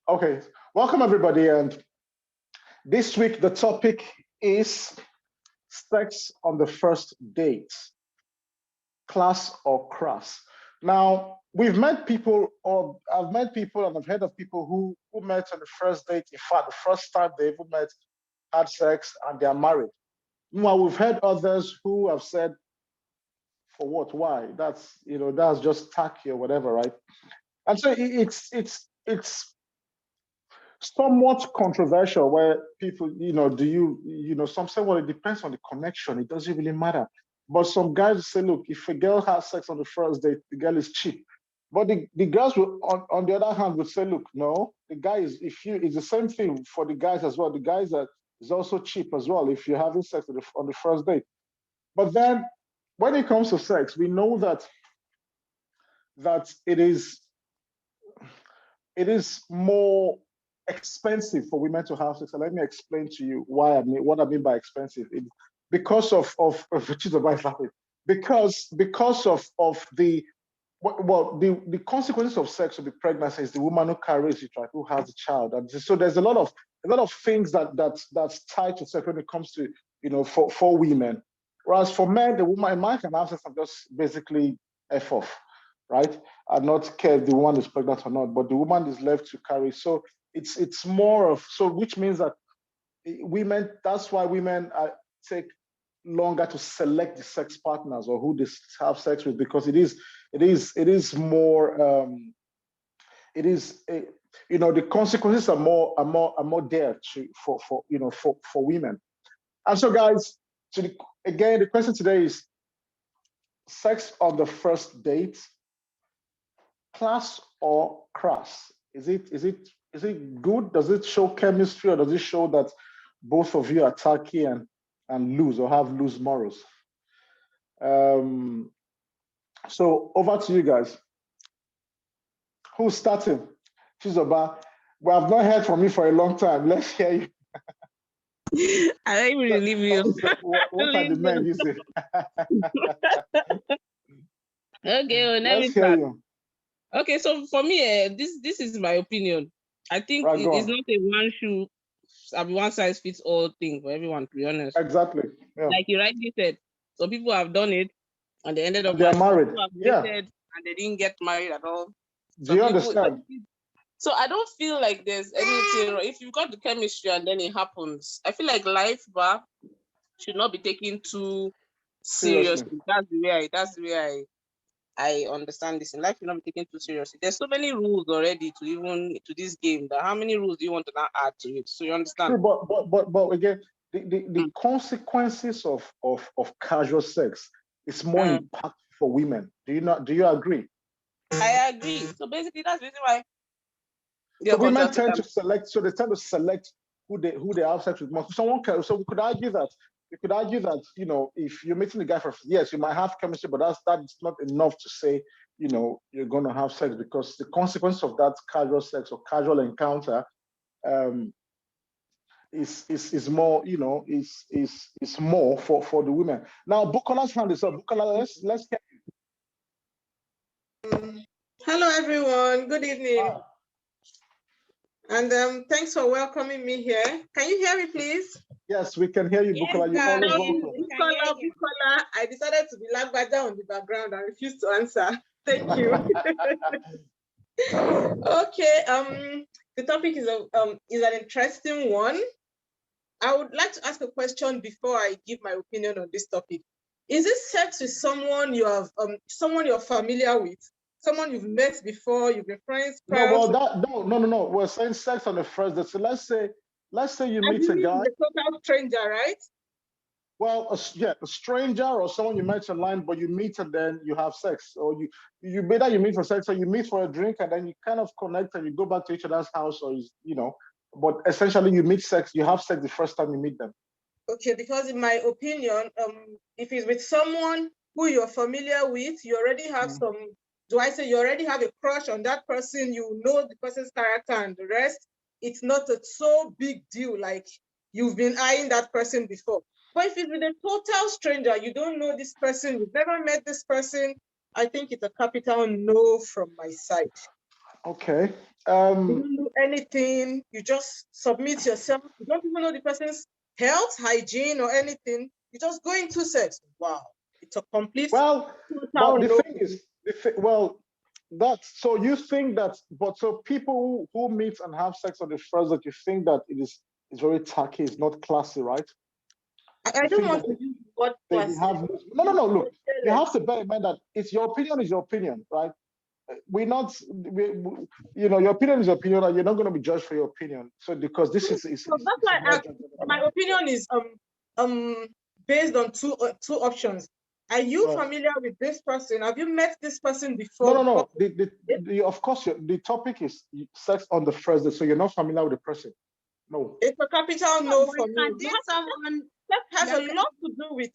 Okay, welcome everybody. And this week the topic is sex on the first date, class or crass. Now, we've met people, or I've met people, and I've heard of people who met on the first date. In fact, the first time they ever met, had sex, and they are married. Meanwhile, we've heard others who have said, "For what? Why? That's just tacky or whatever, right?" And so it's somewhat controversial where people, some say, well, it depends on the connection. It doesn't really matter. But some guys say, look, if a girl has sex on the first date, the girl is cheap. But the girls will, on the other hand, would say, look, no, the guy is, it's the same thing for the guys as well. The guys are is also cheap as well if you're having sex on the first date. But then when it comes to sex, we know that it is more expensive for women to have sex. And let me explain to you what I mean by expensive. Because of which is about laughing. Because of the consequences of sex with the pregnancy is the woman who carries it, right, who has the child. And so there's a lot of things that's tied to sex when it comes to for women. Whereas for men, the man can have sex and just basically F off, right? And not care if the woman is pregnant or not, but the woman is left to carry. So it's more of, so which means that women, that's why women take longer to select the sex partners or who they have sex with, because it is more the consequences are more there for women. And so guys, again, the question today is sex on the first date, class or crass? Is it good? Does it show chemistry, or does it show that both of you are tacky and lose or have loose morals? Um, so over to you guys. Who's starting? Chizoba. Well, I've not heard from you for a long time. Let's hear you. I don't even leave you. What are the men using? Okay, well, let me Let's hear start. you. Okay, so for me, this is my opinion. I think Right, go it's on. not a one shoe, I mean, one size fits all thing for everyone. To be honest, Exactly. Yeah. like you rightly said, some people have done it and they ended up And they are married. Some married. people have Yeah. dated and they didn't get married at all. Do Some you people, understand? so I don't feel like there's anything wrong. If you've got the chemistry and then it happens, I feel like life bar should not be taken too Seriously. seriously. That's the way I understand this. In life, you're not be taken too seriously. There's so many rules already to this game. That how many rules do you want to now add to it? So you understand? True, but again, the Mm. consequences of casual sex is more Mm. impactful for women. Do you agree? I agree. So basically, that's the reason why So you're women contrasting tend them. to select. So they tend to select who they have sex with more. So we could argue that. If you're meeting a guy for, yes, you might have chemistry, but that's not enough to say you're going to have sex, because the consequence of that casual sex or casual encounter um, is more, is more for the women. Now, Bukola's hand is up. Bukola, let's get. Hello, everyone. Good evening. And thanks for welcoming me here. Can you hear me, please? Yes, we can hear you, Yes, Bukola. You're always welcome. Bukola. I decided to be Lagbaja on the background and refused to answer. Thank you. Okay. The topic is an interesting one. I would like to ask a question before I give my opinion on this topic. Is it sex with someone you're familiar with, someone you've met before, you've been friends No, prior well, to? no. We're saying sex on the first date. So let's say you meet a Assuming guy. he's a total stranger, right? Well, a stranger or someone you met online, but you meet and then you have sex, or you better you meet for sex, or you meet for a drink and then you kind of connect and you go back to each other's house, but essentially you have sex the first time you meet them. Okay, because in my opinion, if it's with someone who you're familiar with, you already have you already have a crush on that person, you know the person's character and the rest, it's not a so big deal, like you've been eyeing that person before. But if it's with a total stranger, you don't know this person, you've never met this person, I think it's a capital no from my side. Okay. You don't do anything. You just submit yourself. You don't even know the person's health, hygiene, or anything. You just go into sex. Wow, it's a complete. Well, but total the no. thing is, well, that's so you think that, but so people who meet and have sex on the first date, you think that it's very tacky, it's not classy, right? I You don't think want that to use what they was. have no. Look, you have to bear in mind that it's your opinion is your opinion, right? We're not, you know, your opinion is your opinion, and you're not going to be judged for your opinion. So because this is So that's why my opinion is based on two options. Are you Right. familiar with this person? Have you met this person before? No. Of course, the topic is sex on the first date, so you're not familiar with the person. No. It's a capital no for me. Can date someone That has a lot to do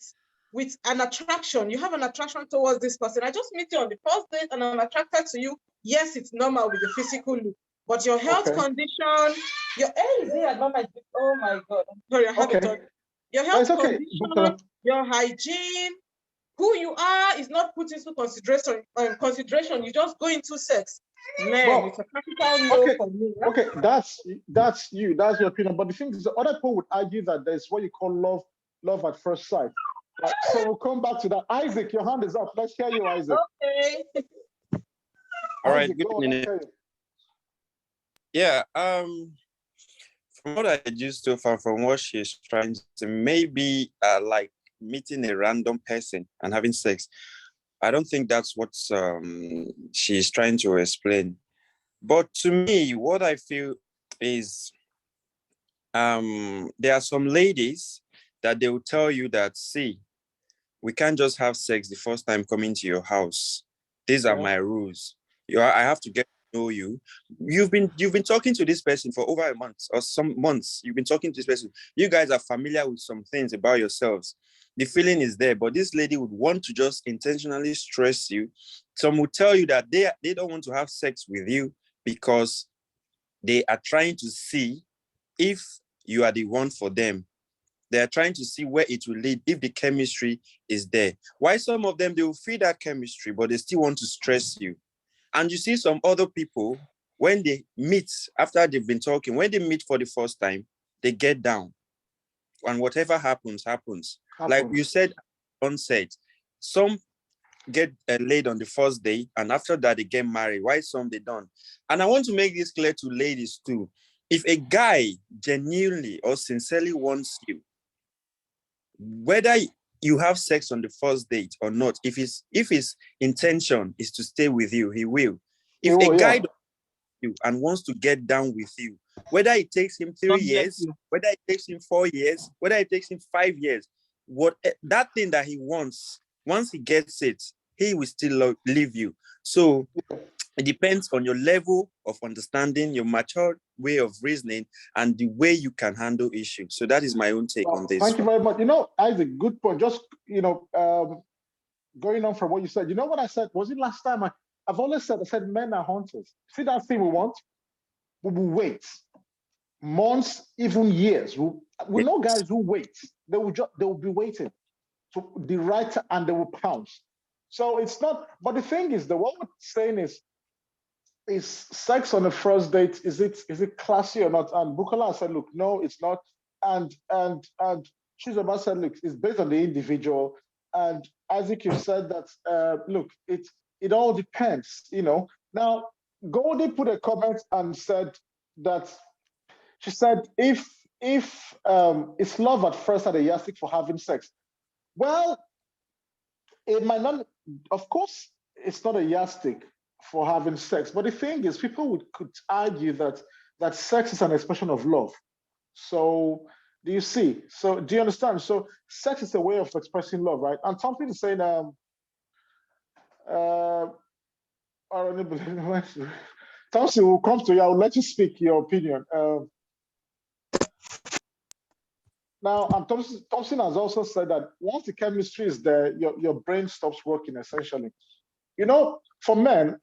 with an attraction. You have an attraction towards this person. I just meet you on the first date and I'm attracted to you. Yes, it's normal with the physical look, but your health condition, your oh my God. I'm sorry, I have a thought. Your health condition, your hygiene, who you are is not put into consideration. You just go into sex. Man, it's a capital no for me. Okay, that's you, that's your opinion. But the thing is, the other people would argue that there's what you call love at first sight. Right? So we'll come back to that. Isaac, your hand is up. Let's hear you, Isaac. Okay. All right, good evening. Yeah, from what I just so far, from what she's trying to, maybe like meeting a random person and having sex. I don't think that's what she's trying to explain. But to me, what I feel is there are some ladies that they will tell you that, see, we can't just have sex the first time coming to your house. These are my rules. I have to get to know you. You've been talking to this person for over a month or some months. You've been talking to this person. You guys are familiar with some things about yourselves. The feeling is there, but this lady would want to just intentionally stress you. Some would tell you that they don't want to have sex with you because they are trying to see if you are the one for them. They are trying to see where it will lead if the chemistry is there. Why some of them, they will feel that chemistry, but they still want to stress you. And you see some other people, when they meet, after they've been talking, when they meet for the first time, they get down. And whatever happens, happens. Like you said, unsaid, some get laid on the first day, and after that, they get married. Why some they don't? And I want to make this clear to ladies too. If a guy genuinely or sincerely wants you, whether you have sex on the first date or not, if his intention is to stay with you, he will. If a guy doesn't you and wants to get down with you, whether it takes him 3 years, whether it takes him 4 years, whether it takes him 5 years, that thing that he wants, once he gets it, he will still leave you. So it depends on your level of understanding, your mature way of reasoning, and the way you can handle issues. So that is my own take on this. Thank you very much. You know, Isaac, good point. Just, you know, going on from what you said, you know what I said? Was it last time? I've always said, men are hunters. See that thing we want? We will wait months, even years. We know guys who wait. They will be waiting to the right time and they will pounce. So it's not, but the thing is, what we're saying is sex on the first date, is it classy or not? And Bukola said, look, no, it's not. And Chizoma said, look, it's based on the individual. And Isaac, you said that, look, it all depends, you know. Now, Goldie put a comment and said that, she said, if it's love at first sight, a yardstick for having sex. Well, it might not, of course, it's not a yardstick for having sex. But the thing is, people could argue that sex is an expression of love. So do you see? So do you understand? So sex is a way of expressing love, right? And Thompson is saying, Thompson will come to you. I will let you speak your opinion. Now, Thompson has also said that once the chemistry is there, your brain stops working, essentially. You know, for men,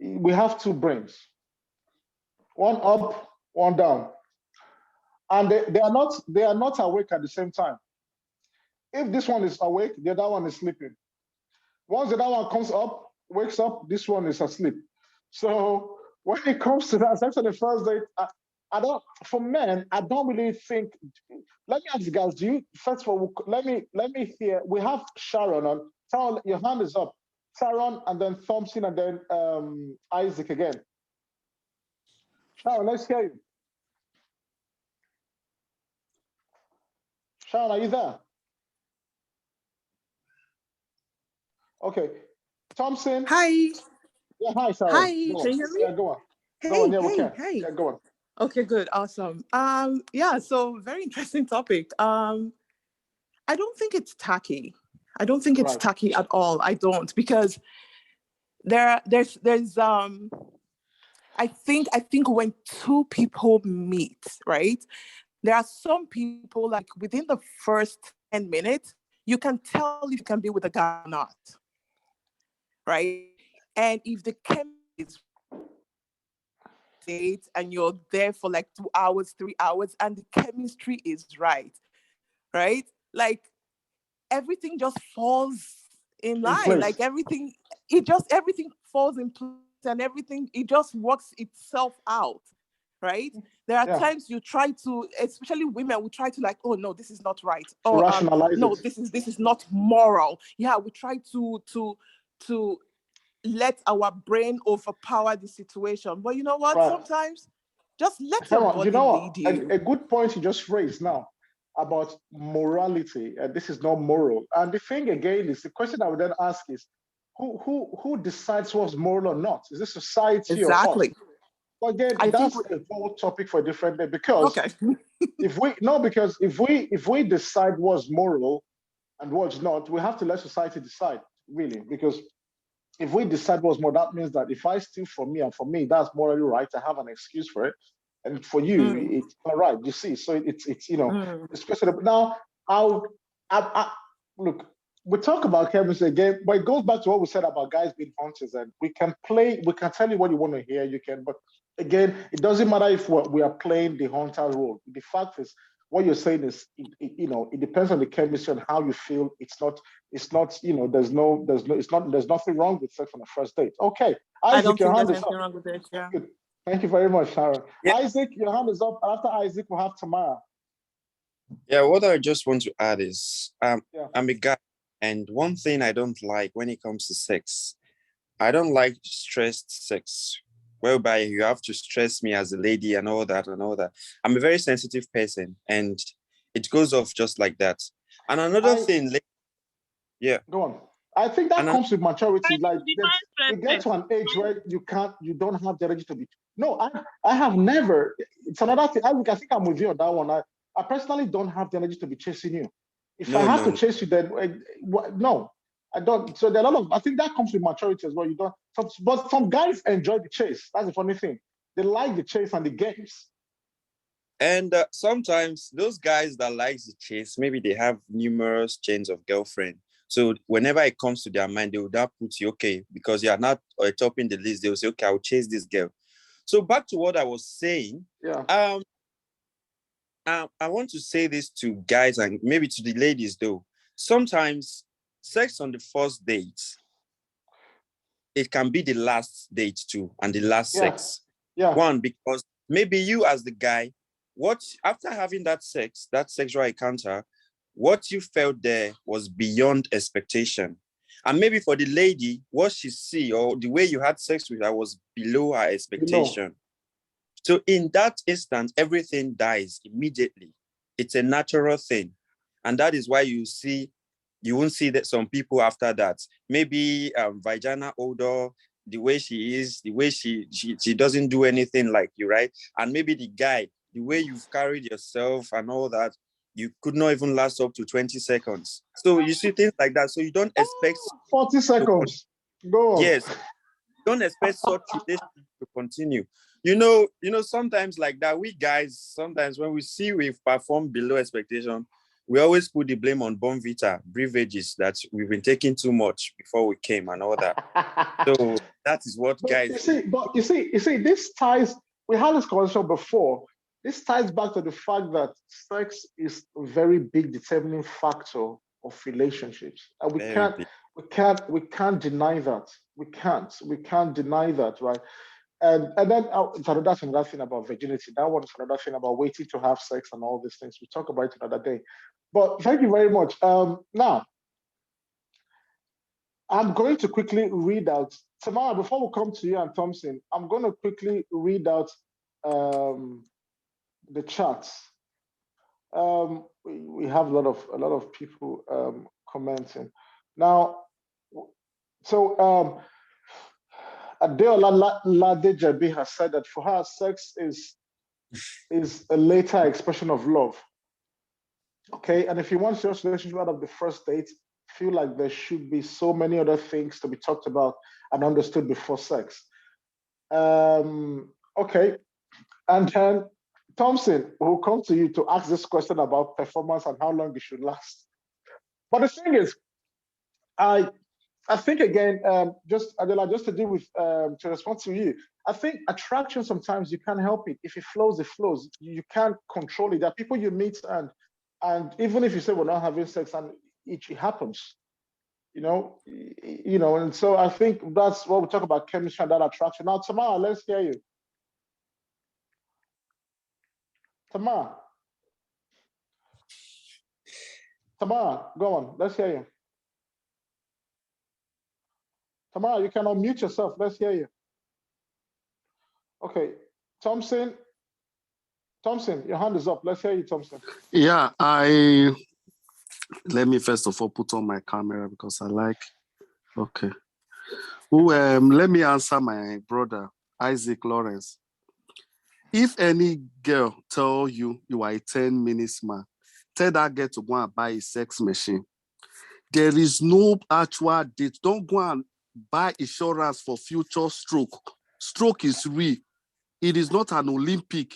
we have two brains. One up, one down. And they are not awake at the same time. If this one is awake, the other one is sleeping. Once the other one comes up, wakes up, this one is asleep. So when it comes to that, sex on the first date, I don't. For men, I don't really think. Let me ask you guys. Do you first of all? Let me hear. We have Sharon on. Sharon, your hand is up. Sharon, and then Thompson, and then Isaac again. Sharon, let's hear you. Sharon, are you there? Okay. Thompson. Hi. Yeah, hi, Sharon. Hi. Go Can on. you hear me? Yeah, go on. Hey, Go on. Yeah, we hey, can. hey. Yeah, go on. Okay, good. Awesome. Yeah, so very interesting topic. I don't think it's tacky. I don't think it's Right. tacky at all. I don't, because there's I think when two people meet, right? There are some people, like, within the first 10 minutes, you can tell if you can be with a guy or not, right? And if the chemistry is date and you're there for like 2 hours, 3 hours, and the chemistry is right, like everything just falls in In line. place. Like everything falls in place, and everything, it just works itself out, right? There are Yeah. times you try to, especially women, we try to, like, oh no, this is not right. To Oh, rationalize no, it. this is not moral. Yeah, we try to let our brain overpower the situation. But you know what? Right. Sometimes just let your Sharon, you body know lead what? you. A good point you just raised now about morality. This is not moral. And the thing again is, the question I would then ask is, who decides what's moral or not? Is this society or us? Exactly. But again, I think that's a whole topic for a different day. Because okay. if we decide what's moral and what's not, we have to let society decide, really. Because if we decide what's more, that means that if I steal from me and for me that's morally right, I have an excuse for it, and for you it's not right. You see, so it's it's questionable. Now, I look. We talk about chemistry again, but it goes back to what we said about guys being hunters, and we can tell you what you want to hear, you can, but again, it doesn't matter if we are playing the hunter role. The fact is, what you're saying is, it depends on the chemistry and how you feel. It's not, there's nothing wrong with sex on the first date. Okay, I Isaac, don't your think hand there's is anything up. wrong with it. Yeah. Good. Thank you very much, Sharon. Yeah. Isaac, your hand is up. After Isaac, we'll have Tamara. Yeah, what I just want to add is Yeah. I'm a guy, and one thing I don't like when it comes to sex, I don't like stressed sex, whereby you have to stress me as a lady and all that and all that. I'm a very sensitive person, and it goes off just like that. And another thing, yeah. Go on. I think that And comes with maturity. Like, Define you get to an age where you don't have the energy to be. No, I have never. It's another thing. I think I'm with you on that one. I personally don't have the energy to be chasing you. If I have to chase you, then no, I don't. So there are a lot of. I think that comes with maturity as well. You don't. But some guys enjoy the chase. That's the funny thing. They like the chase and the games. And sometimes those guys that like the chase, maybe they have numerous chains of girlfriend. So whenever it comes to their mind, they would not put you, okay, because you are not topping the list. They will say, okay, I'll chase this girl. So back to what I was saying. Yeah. I want to say this to guys and maybe to the ladies though. Sometimes sex on the first date, it can be the last date too, and the last sex. Yeah. One, because maybe you as the guy, after having that sexual encounter, what you felt there was beyond expectation. And maybe for the lady, what she see or the way you had sex with her was below her expectation. So in that instant, everything dies immediately. It's a natural thing. And that is why you won't see that some people after that, maybe vagina odor, the way she is, the way she doesn't do anything like you, right? And maybe the guy, the way you've carried yourself and all that, you could not even last up to 20 seconds. So you see things like that. So you don't expect 40 seconds. Go on. Yes. Don't expect such relationship to continue. You know, sometimes like that, we guys, sometimes when we see we've performed below expectation, we always put the blame on Bonvita, beverages that we've been taking too much before we came and all that. So that is what guys. You see, this ties. We had this conversation before. This ties back to the fact that sex is a very big determining factor of relationships, and we can't deny that. We can't deny that, right? And then that's another thing about virginity. That one is another thing about waiting to have sex and all these things. We talk about it another day. But thank you very much. Now, I'm going to quickly read out. Tamara, before we come to you and Thompson, I'm going to quickly read out the chats. We have a lot of people commenting now. So Adeola Ladejabi has said that for her, sex is a later expression of love. Okay, and if you want serious relationship out of the first date, feel like there should be so many other things to be talked about and understood before sex. Okay, and then Thompson will come to you to ask this question about performance and how long it should last. But the thing is, I think again, just Adela, just to deal with to respond to you, I think attraction sometimes you can't help it. If it flows, it flows. You can't control it. There are people you meet and even if you say we're not having sex and it happens, you know, and so I think that's what we talk about chemistry and that attraction. Now, Tamara, let's hear you. Tamara, go on. Let's hear you. Tamara, you can unmute yourself. Let's hear you. Okay, Thompson, your hand is up. Let's hear you, Thompson. Yeah, let me first of all put on my camera because I like. Okay. Let me answer my brother Isaac Lawrence. If any girl tell you are a 10 minutes man, tell that girl to go and buy a sex machine. There is no actual date. Don't go and buy insurance for future stroke. Stroke is real. It is not an Olympic.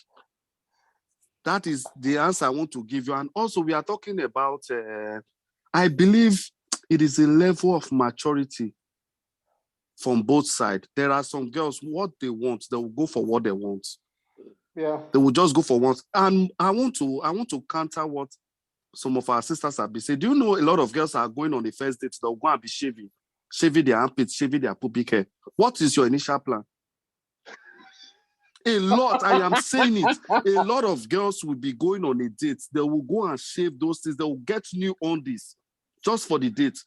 That is the answer I want to give you. And also we are talking about, I believe it is a level of maturity from both sides. There are some girls, what they want, they will go for what they want. Yeah. They will just go for what. And I want to counter what some of our sisters have been saying. Do you know a lot of girls are going on the first date, they'll go and be shaving their armpits, shaving their pubic hair. What is your initial plan? A lot, I am saying it. A lot of girls will be going on a date. They will go and shave those things. They will get new undies just for the date.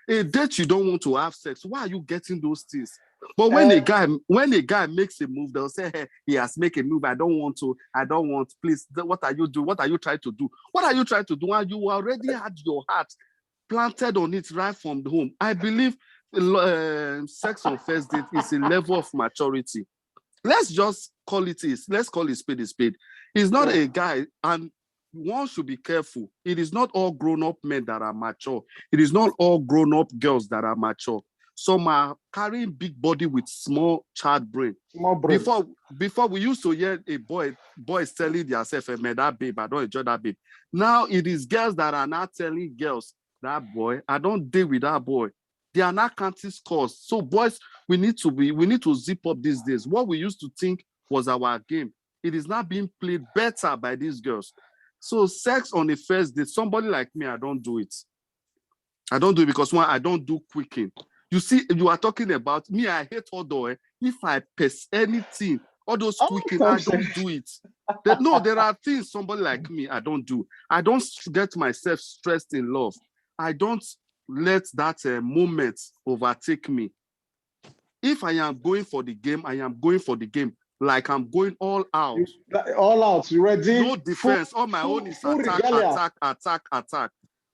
A date you don't want to have sex. Why are you getting those things? But when a guy makes a move, they'll say, hey, he has made a move. I don't want. Please, what are you doing? What are you trying to do? What are you trying to do? And you already had your heart planted on it right from the home. I believe sex on first date is a level of maturity. Let's just call it is. Let's call it spade a spade. He's not a guy, and one should be careful. It is not all grown-up men that are mature. It is not all grown-up girls that are mature. Some are carrying big body with small child brain. Small brain. Before we used to hear a boys telling themselves, hey, man, that babe, I don't enjoy that babe. Now it is girls that are not telling girls, that boy, I don't deal with that boy. They are not counting scores. So boys, we need to zip up these days. What we used to think was our game, it is not being played better by these girls. So sex on the first date, somebody like me, I don't do it. I don't do it because one, I don't do quicking. You see, you are talking about me, I hate odor. If I press anything, all those quicking, I don't do it. There are things somebody like me, I don't do. I don't get myself stressed in love. I don't let that moment overtake me. If I am going for the game, I am going for the game. Like I'm going all out. All out, you ready? No defense. All my own is attack.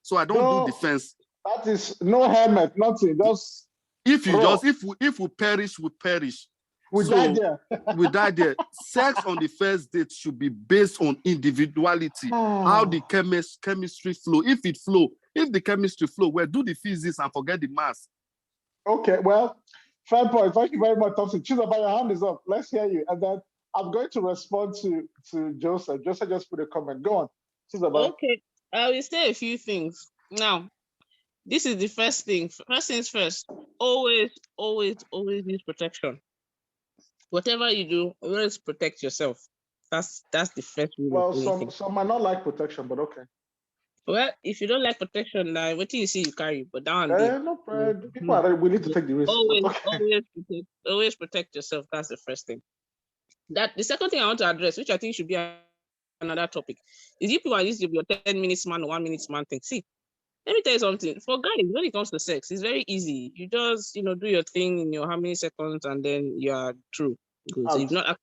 So I don't do defense. That is no helmet, nothing. Just if we perish, we perish. We die there. We die there. Sex on the first date should be based on individuality. How the chemistry flow. If the chemistry flow, well, do the physics and forget the math. Okay, well, fair point. Thank you very much, Thompson. Chizoba, your hand is up. Let's hear you. And then I'm going to respond to Joseph. Joseph just put a comment. Go on, Chizoba. Okay, I will say a few things. Now, this is the first thing. First things first. Always use protection. Whatever you do, always protect yourself. That's the first rule. Well, some might not like protection, but okay. Well, if you don't like protection, now what do you see you carry? But down there, No, people are willing to take the risk. always, But okay. always protect yourself. That's the first thing. That the second thing I want to address, which I think should be another topic, is you people are used to your 10 minutes man or 1 minute man thing. See, let me tell you something. For guys, when it comes to sex, it's very easy. You just, do your thing in your how many seconds, and then you are through. Good. So you've not asked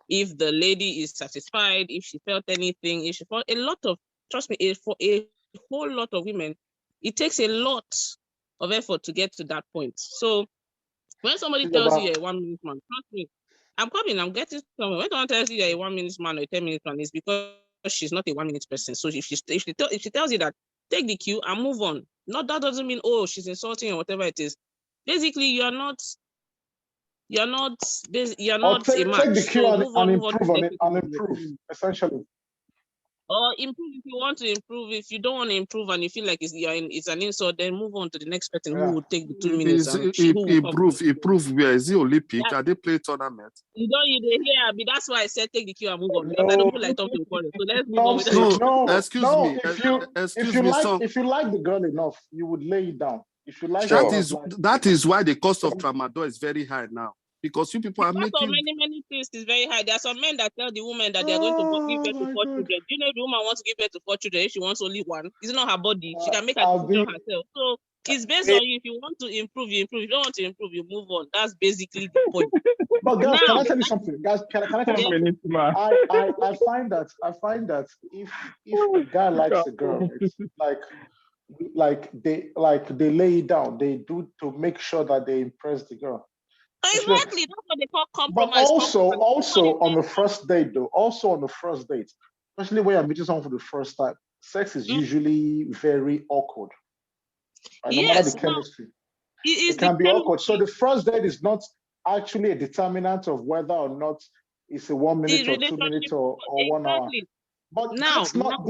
if the lady is satisfied, if she felt anything, if she felt a lot of, trust me, for a whole lot of women, it takes a lot of effort to get to that point. So when somebody tells you you're a 1 minute man, trust me, I'm coming, I'm getting somewhere. When someone tells you you're a 1 minute man or a 10 minute man, it's because she's not a 1 minute person. So if she tells you that, take the cue and move on. Not that doesn't mean, oh, she's insulting or whatever it is. Basically, you're not a match. Take the cue So and improve on it and executive improve, essentially. Or improve if you want to improve. If you don't want to improve and you feel like it's an insult, then move on to the next person who will take the 2 minutes. Improve where? Is it Olympic? Are they play tournament? You hear me. That's why I said take the cue and move on. Because I don't feel like talking about it. So let's move on with excuse me. If you like the girl enough, you would lay it down. If you like that is why the cost of tramadol is very high now. Because you people are making many things is very high. There are some men that tell the woman that they are going to give birth to 4 children. Do you know the woman wants to give birth to 4 children if she wants only one? It's not her body. She can make a decision herself. So it's based on you. If you want to improve, you improve. If you don't want to improve, you move on. That's basically the point. But guys, can I tell you something? Guys, can I tell you something? I find that if a guy likes a girl, it's like they lay it down. They do to make sure that they impress the girl. Exactly, that's what they call compromise. But also on the first date, especially when you're meeting someone for the first time, sex is usually very awkward. No matter the chemistry, it can be awkward. So the first date is not actually a determinant of whether or not it's a 1 minute or 2 minutes or 1 hour. But now, that's not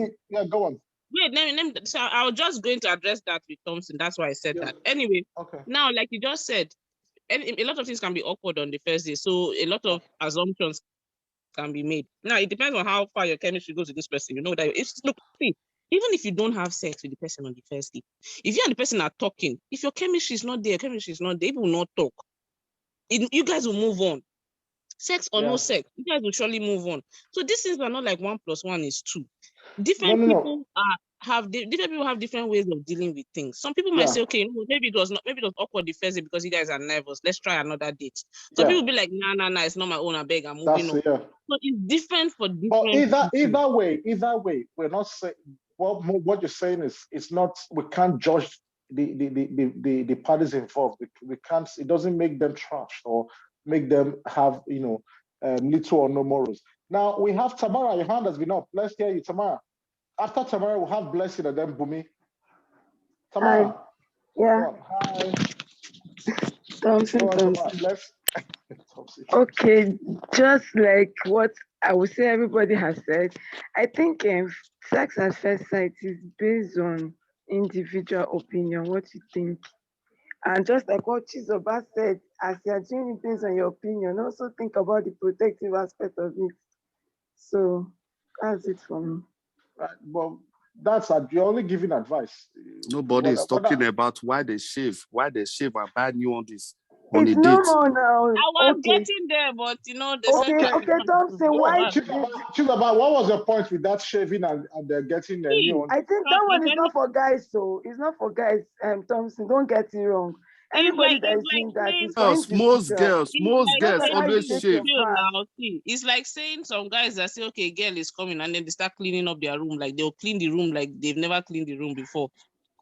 go on. Wait, so I was just going to address that with Thompson. That's why I said that. Anyway, now, like you just said, and a lot of things can be awkward on the first day. So a lot of assumptions can be made. Now, it depends on how far your chemistry goes with this person. You know that even if you don't have sex with the person on the first day, if you and the person are talking, if your chemistry is not there, they will not talk. You guys will move on. Sex or no sex, you guys will surely move on. So these things are not like 1 + 1 is 2. Different people have different ways of dealing with things. Some people might say, okay, maybe it was awkward the first day because you guys are nervous. Let's try another date. Some people be like, nah, it's not my own. I beg, I'm moving on. So it's different for different. But either way, we're not saying what you're saying is it's not. We can't judge the parties involved. We can't. It doesn't make them trash or make them have little or no morals. Now we have Tamara. Your hand has been up. Let's hear you, Tamara. After Tamara, we'll have Blessing and then Bumi. Tamara. Hi. Yeah. Hi. Thompson. Okay, just like what I would say everybody has said, I think sex at first sight is based on individual opinion, what you think. And just like what Chizoba said, as you're doing it based on your opinion, also think about the protective aspect of it. So that's it for me. Right. Well, you're only giving advice. Nobody is talking about why they shave and buy new on this. It's normal now. I was getting there, but Okay, Thompson, why? Chizaba, what was your point with that shaving and they're getting a new one? I think that one is not for guys, so it's not for guys. Thompson, don't get it wrong. Anybody that is doing that is most girls always shave. It's like saying some guys that say, okay, girl is coming, and then they start cleaning up their room, like they'll clean the room like they've never cleaned the room before.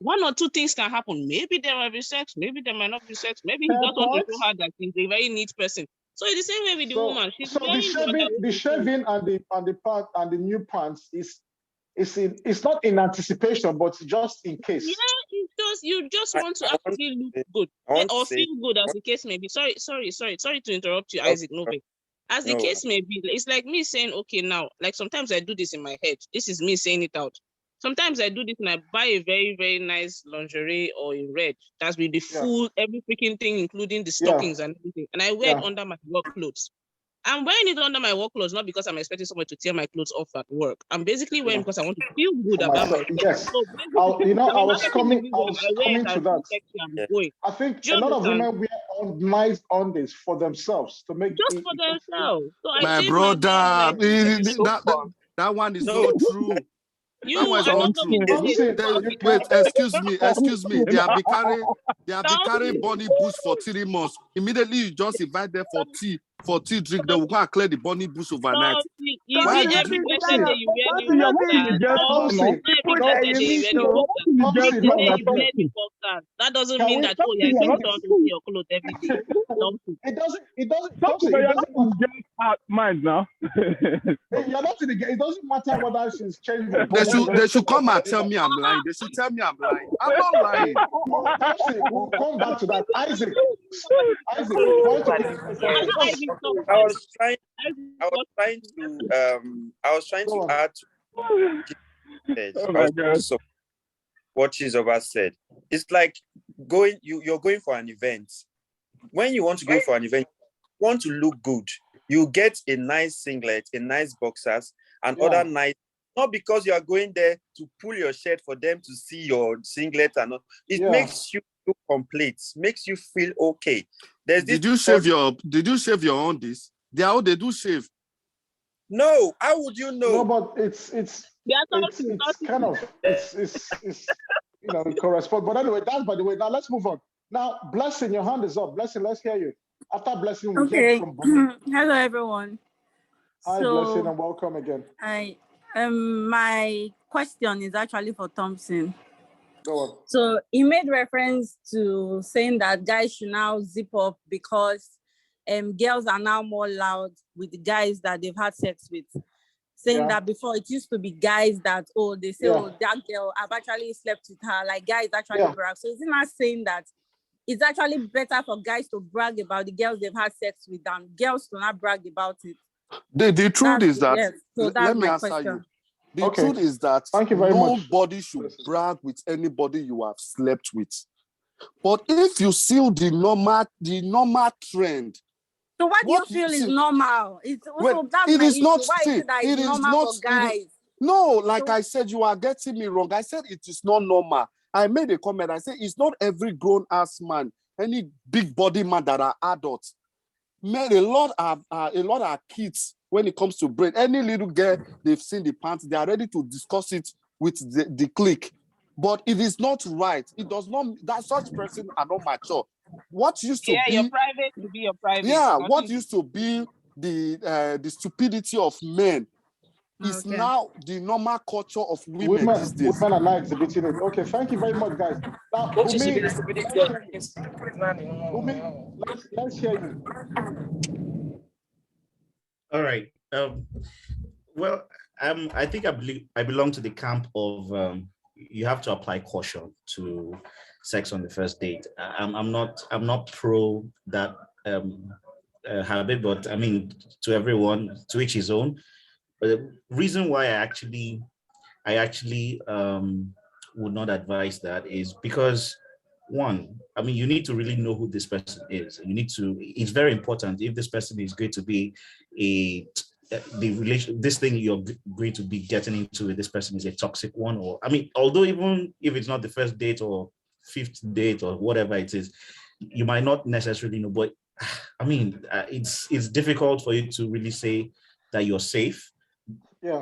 1 or 2 things can happen. Maybe there might be sex, maybe there might not be sex, maybe he just wants to show her that he's a very neat person. So it's the same way with the woman. The shaving and the new pants it's not in anticipation, but just in case. Yeah, it's just you just want to actually look good or feel good, as the case may be. Sorry to interrupt you, Isaac Novik. As the case may be, it's like me saying, okay, now, like sometimes I do this in my head. This is me saying it out. Sometimes I do this and I buy a very, very nice lingerie or in red. That's with the full, every freaking thing, including the stockings and everything. And I wear it under my work clothes. I'm wearing it under my work clothes, not because I'm expecting someone to tear my clothes off at work. I'm basically wearing because I want to feel good For about myself, myself. yes. So basically, I was marketing coming. is I visual. was I wear it coming to and that. feel sexy, I'm Yeah. going. I think Do you a lot of understand? women wear nice undies for themselves to make Just it for it just feel- themselves. So I My shave my hair and I brother, feel sexy. It's so fun. that one is No, not true. You That one is are not not true. loving the Thompson, day. you Wait, can't. excuse me. They have been carrying Thompson, bunny bush for 3 months. Immediately you just invite them for tea drink. They will go and clear the bunny bush overnight. Thompson, is Why it did every you blessed day you wear new Thompson, you're putting the boxers? girls No, on, no? Thompson, not every People blessed that day you you meet, wear new oh, boxers. Thompson, The no, day no, you wear new boxers, that doesn't can mean we? that, oh, you're expected to see your clothes every day. Thompson. It doesn't. Something, Thompson, but it you're doesn't not in matter. just out mind now. You're not in the game. It doesn't matter whether she's changed the body. They should come and tell me I'm lying. They should tell me I'm lying. I'm not lying. Thompson, we'll come back to that. Isaac, why to give I yeah. know Isaac talk I first. was trying. Isaac I was talk. trying Go to on. add to it. Oh I my was God. so what Chizoba said. It's like you're going for an event. When you want to go for an event, you want to look good. You get a nice singlet, a nice boxers, and Yeah. other nice. Not because you are going there to pull your shirt for them to see your singlet and all. It Yeah. makes you look complete, makes you feel okay. There's this. Did you shave your undies? They do shave. No, how would you know? No, but it's Yeah, kind of it's it corresponds. But anyway, that's by the way. Now let's move on. Now, Blessing, your hand is up. Blessing, let's hear you. After Blessing, we hear Okay. from Bonnie. Hello, everyone. Hi, So, Blessing, and welcome again. my question is actually for Thompson. Go on. So he made reference to saying that guys should now zip up because girls are now more loud with the guys that they've had sex with. Saying Yeah. that before it used to be guys that, they say, Yeah. that girl, I've actually slept with her, like guys actually Yeah. brag. So is he not saying that it's actually better for guys to brag about the girls they've had sex with than girls to not brag about it? The truth is that, yes. So that's let me my answer question. you. The Okay. truth is that Thank you very much. nobody should brag with anybody you have slept with. But if you see the normal trend, So what do you What feel you is see- normal? It's Well, also that's it my is issue. not Why is it that it's it is normal not- for guys? no, like So- I said, you are getting me wrong. I said it is not normal. I made a comment. I said it's not every grown-ass man, any big body man that are adults. Man, a lot are kids when it comes to brain. Any little girl, they've seen the pants, they are ready to discuss it with the clique. But it is not right. It does not, that such person are not mature. What used to be your private to be your private. yeah, Nothing what to- used to be the stupidity of men is Okay. now the normal culture of women these days. Women are not exhibiting it. Okay, thank you very much, guys. Now, Bumi, let's hear you. All right. Well, I think I belong to the camp of you have to apply caution to sex on the first date. I'm not pro that habit, but I mean, to everyone, to each his own. But the reason why I actually would not advise that is because, one, I mean, you need to really know who this person is. It's very important if this person is going to be this thing you're going to be getting into with this person is a toxic one, or I mean, although even if it's not the first date or fifth date or whatever it is, you might not necessarily know, but I mean, it's difficult for you to really say that you're safe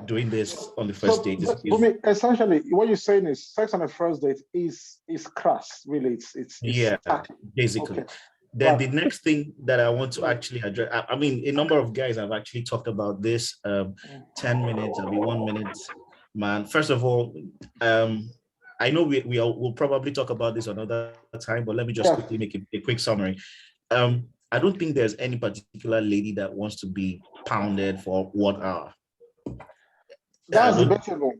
doing this on the first date. Bumi, essentially, what you're saying is sex on the first date is crass, really. It's tacky. Basically. Okay. Then the next thing that I want to actually address, I mean, a number of guys have actually talked about this 10 minutes, I'll be 1 minute, man. First of all, I know we'll probably talk about this another time, but let me just quickly make a quick summary. I don't think there's any particular lady that wants to be pounded for 1 hour. That's debatable.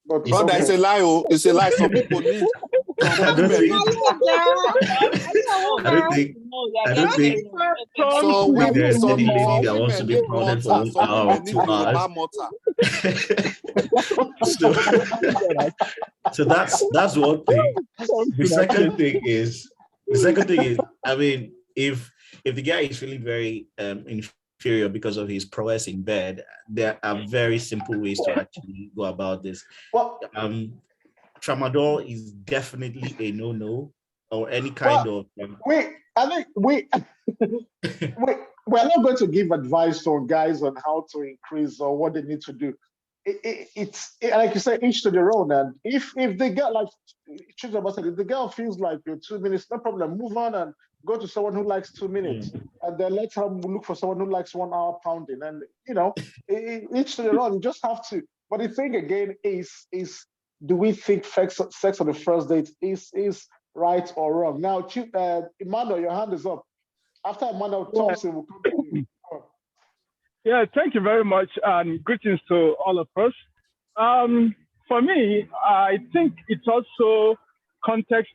But Brother, it's a lie. Oh, it's a lie. Some people need. I don't think there's any lady that wants to be pounded for 1 hour or 2 hours. So that's one thing. The second thing is, I mean, if the guy is feeling very superior because of his prowess in bed. There are very simple ways to actually go about this. Well, Tramadol is definitely a no-no, or any kind of. I think we're not going to give advice on guys on how to increase or what they need to do. It's like you say, each to their own. And if they get like, if the girl feels like 2 minutes, no problem, move on and go to someone who likes 2 minutes, and then let her look for someone who likes 1 hour pounding. And each to their own. You just have to. But the thing again is do we think sex on the first date is right or wrong? Now, Emmanuel, your hand is up. After Emmanuel Thompson, will come to you. Yeah, thank you very much, and greetings to all of us. For me, I think it's also context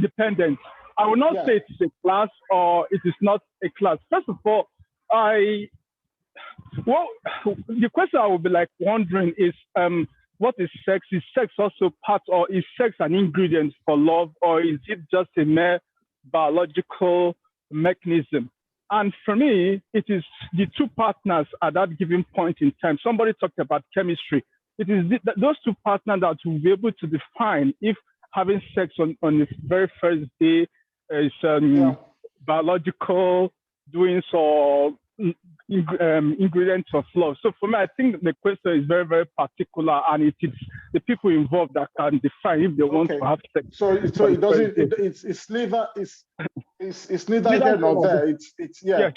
dependent. I will not say it is a class or it is not a class. First of all, the question I would be like wondering is, what is sex? Is sex also part, or is sex an ingredient for love, or is it just a mere biological mechanism? And for me, it is the two partners at that given point in time. Somebody talked about chemistry. It is those two partners that will be able to define if having sex on the very first day is biological doings or ingredients of love. So for me, I think the question is very, very particular, and it is the people involved that can define if they want to have sex. So it doesn't. It's neither. It's neither here nor there. It's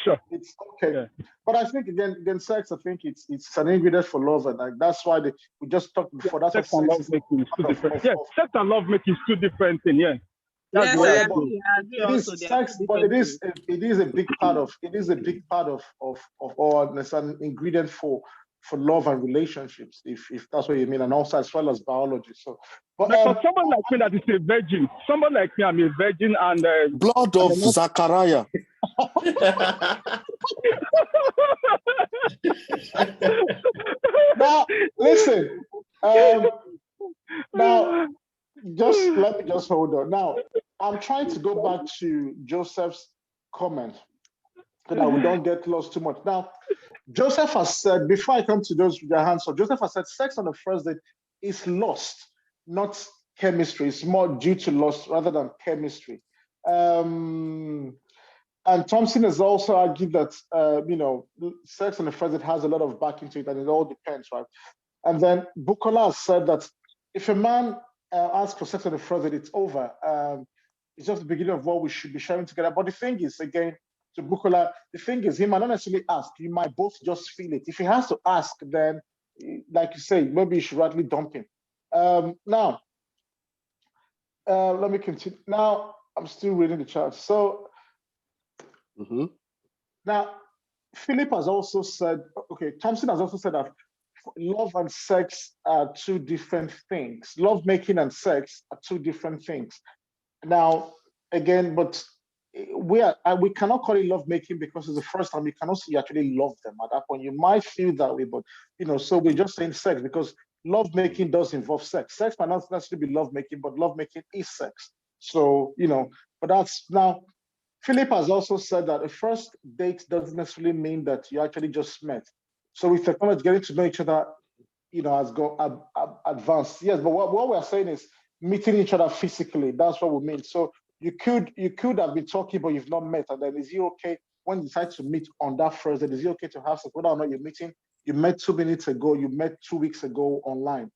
sure. It's okay. Yeah. But I think again, sex. I think it's an ingredient for love, and like that's why we just talked before. That's sex and love making is two different. Sex and love making is two different things. Yeah. Yes, I agree sex, but it is a big part of or it's an ingredient for love and relationships, if that's what you mean, and also as well as biology. So, but for someone like me that is a virgin, someone like me, I'm a virgin, and blood of Zachariah. Now, listen. Now, let me just hold on. Now, I'm trying to go back to Joseph's comment so that we don't get lost too much. Now, Joseph has said, before I come to those with their hands up, Joseph has said sex on the first date is lust, not chemistry. It's more due to lust rather than chemistry. And Thompson has also argued that, sex on the first date has a lot of backing to it, and it all depends, right? And then Bukola has said that if a man asks for sex on the first date, it's over. It's just the beginning of what we should be sharing together. But the thing is, again, to Bukola, the thing is, he might not necessarily ask. You might both just feel it. If he has to ask, then, like you say, maybe you should rightly dump him. Now, let me continue. Now, I'm still reading the chat. So, now, Philip has also said, Thompson has also said that love and sex are two different things. Love making and sex are two different things. Now, again, but we cannot call it love making because it's the first time. You cannot see you actually love them at that point. You might feel that way, but so we're just saying sex because love making does involve sex. Sex might not necessarily be love making, but love making is sex. So but that's now. Philip has also said that a first date doesn't necessarily mean that you actually just met. So with technology, getting to know each other, has gone advanced. Yes, but what we're saying is meeting each other physically. That's what we mean. So you could have been talking, but you've not met. And then is it okay when you decide to meet on that first date? Is it okay to have sex? Whether or not you're meeting, you met 2 minutes ago, you met 2 weeks ago online.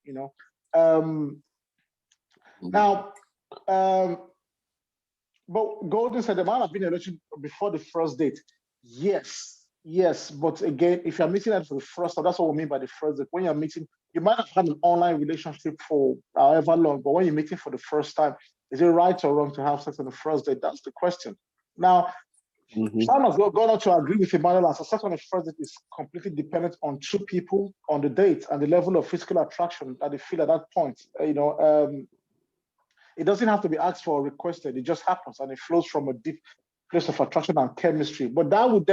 But Golden said there might have been a relationship before the first date. Yes, but again, if you're meeting that for the first time, that's what we mean by the first date. When you're meeting, you might have had an online relationship for however long, but when you're meeting for the first time, is it right or wrong to have sex on the first date? That's the question. Now, Sam has gone on to agree with Emmanuel and sex on the first date is completely dependent on two people on the date and the level of physical attraction that they feel at that point. It doesn't have to be asked for or requested. It just happens and it flows from a deep place of attraction and chemistry. But that would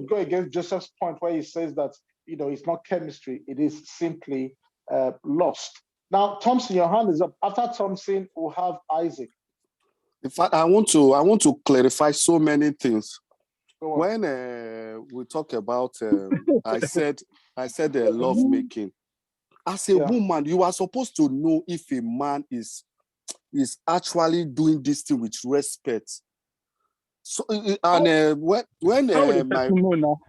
go against Joseph's point where he says that it's not chemistry, it is simply lust. Now, Thompson, your hand is up. After Thompson, we'll have Isaac. In fact, I want to clarify so many things. Go on. When we talk about, I said love making. As a Yeah. woman, you are supposed to know if a man is actually doing this thing with respect. So, and when How would the my person know now?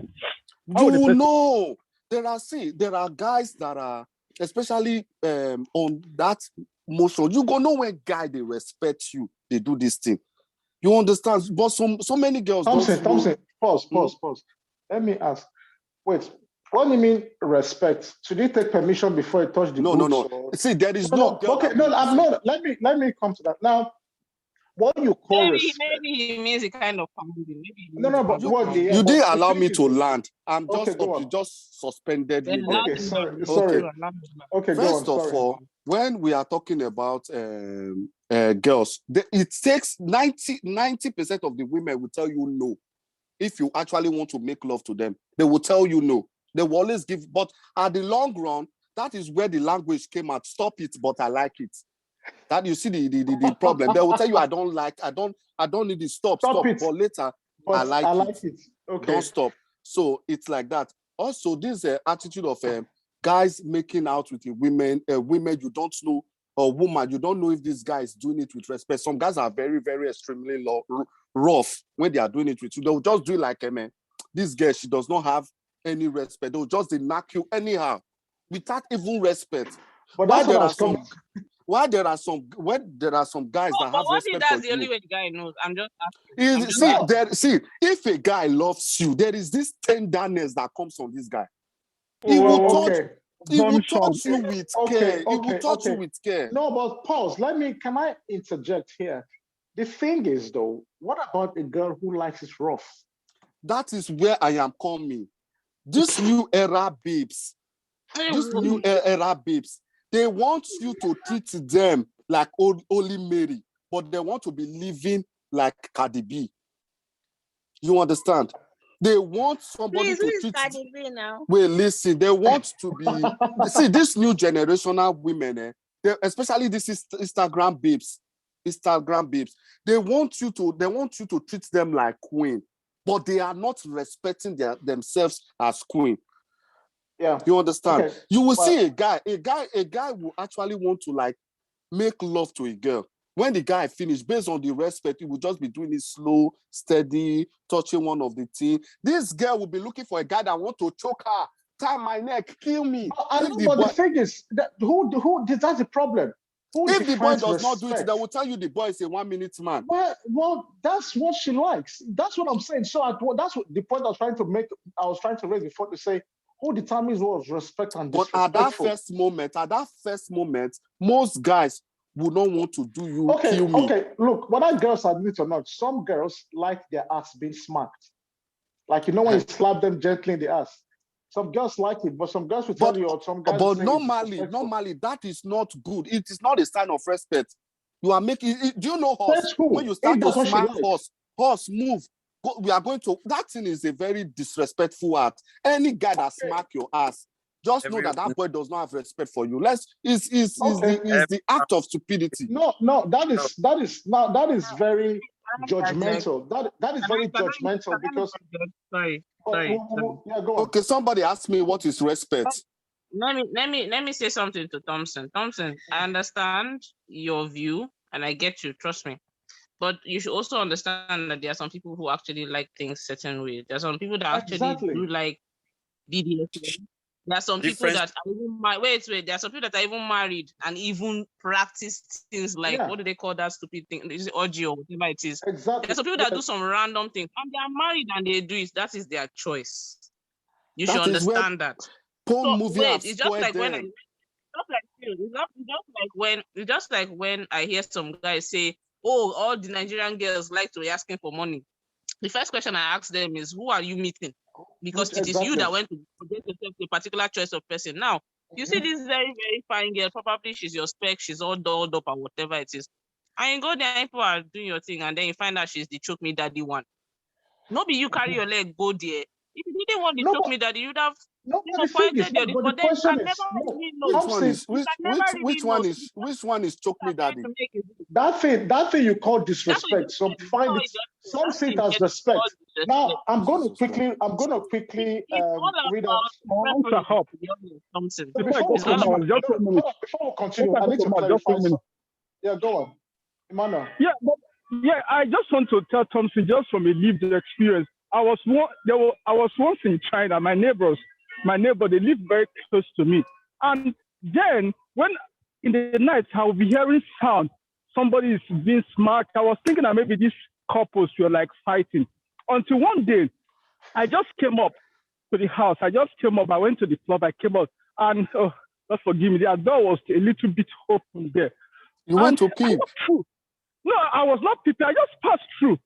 How would the you person- know, there are guys that are especially on that motion. You go know when guy they respect you, they do this thing. You understand? But so many girls don't know. Thompson, pause. Let me ask. Wait, what do you mean respect? Should he take permission before he touch the No. boobs? Or... See, there is no girl. Okay, no, I'm not. Let me come to that now. What you call respect? Maybe he means a kind of commanding. No, but what You but didn't the allow thing me is- to land. I'm Okay, just go up. on. You just suspended me Then there. Okay, sorry. Okay, go on. First of Sorry. all, when we are talking about girls, it takes 90% of the women will tell you no. If you actually want to make love to them, they will tell you no. They will always give, but at the long run, that is where the language came out. Stop it, but I like it. That you see the problem. They will tell you I don't need it. Stop it. But later, But I like it. Okay. Don't stop. So it's like that. Also, this attitude of guys making out with the women you don't know, or woman, you don't know if this guy is doing it with respect. Some guys are very, very extremely rough when they are doing it with you. They'll just do it like, man, this girl, she does not have any respect. They'll just knock you anyhow without even respect. But that's what I was coming. Why there are some guys that have what if respect that's for the you? only way the guy knows? I'm just asking. If a guy loves you, there is this tenderness that comes from this guy. He will touch you with care. He will touch you with care. No, but pause. Can I interject here? The thing is, though, what about a girl who likes it rough? That is where I am coming. This new era babes, they want you to treat them like Holy Mary, but they want to be living like Cardi B. You understand? They want somebody to treat. Cardi B now? Wait, listen. They want to be. See, this new generational women, especially this Instagram babes. They want you to treat them like queen, but they are not respecting themselves as queen. Yeah, you understand? Okay. You will see a guy will actually want to like make love to a girl. When the guy finish, based on the respect, he will just be doing it slow, steady, touching one of the teeth. This girl will be looking for a guy that want to choke her, tie my neck, kill me. The thing is, that's the problem. If the boy does not do it, they will tell you the boy is a 1 minute man. Well, that's what she likes. That's what I'm saying. So that's what the point I was trying to make. I was trying to raise before to say, who determines what was respect and disrespectful? But at that first moment, most guys would not want to do you, kill me. Okay, look, whether girls admit or not, some girls like their ass being smacked. Like, when you slap them gently in the ass. Some girls like it, but some girls will tell you, or some guys will say normally, that is not good. It is not a sign of respect. You are making it. Do you know horse? When you start to smack horse move. We are going to, that thing is a very disrespectful act. Any guy that smack your ass, just know that boy does not have respect for you. Is the act of stupidity. No, that is very judgmental. That is very judgmental because. Sorry. Yeah, go on. Okay, somebody asked me what is respect. Let me say something to Thompson. Thompson, I understand your view and I get you. Trust me. But you should also understand that there are some people who actually like things certain way. There are some people that actually do like BDSM. There are some people that are even There are some people that are even married and even practice things like what do they call that stupid thing? This is orgy or whatever it is. Exactly. There are some people that do some random things and they are married and they do it. That is their choice. You should understand that. It's just like when it's just like when I hear some guys say, oh, all the Nigerian girls like to be asking for money. The first question I ask them is, who are you meeting? Because it is you that went to get yourself a particular choice of person. Now, you see this very, very fine girl, probably she's your spec, she's all dolled up or whatever it is. And you go there and people are doing your thing and then you find out she's the choke me daddy one. Nobody you carry your leg, go there. If you didn't want the choke me daddy, you'd have No, You but know, the thing is, pointed your no, this, but but the then you question can is, never no, really know. Which one Thompson, is You can never really know. which one is choke me I'm trying daddy? to make it. that thing you call That's what disrespect, some you find know. it, some That's see it it. as It's called respect. Now, disrespect. Jesus Christ. I'm gonna quickly It's all read out. I'll answer preference, up. to be honest, something. Before I Before go we It's all for about continue, more, just 1 minute. before we Before continue, I I go need for to more, just clarify 1 minute. something. Yeah, go on, Emmanuel. Yeah, but yeah, I just want to tell Thompson just from a lived experience. I was once in China. My neighbor, they live very close to me. And then when in the night I will be hearing sound, somebody is being smacked. I was thinking that maybe these couples were like fighting. Until one day, I just came up to the house. I went to the club. I came out, and just forgive me, the door was a little bit open there. You And went to I peep. walked through. No, I was not peeping. I just passed through.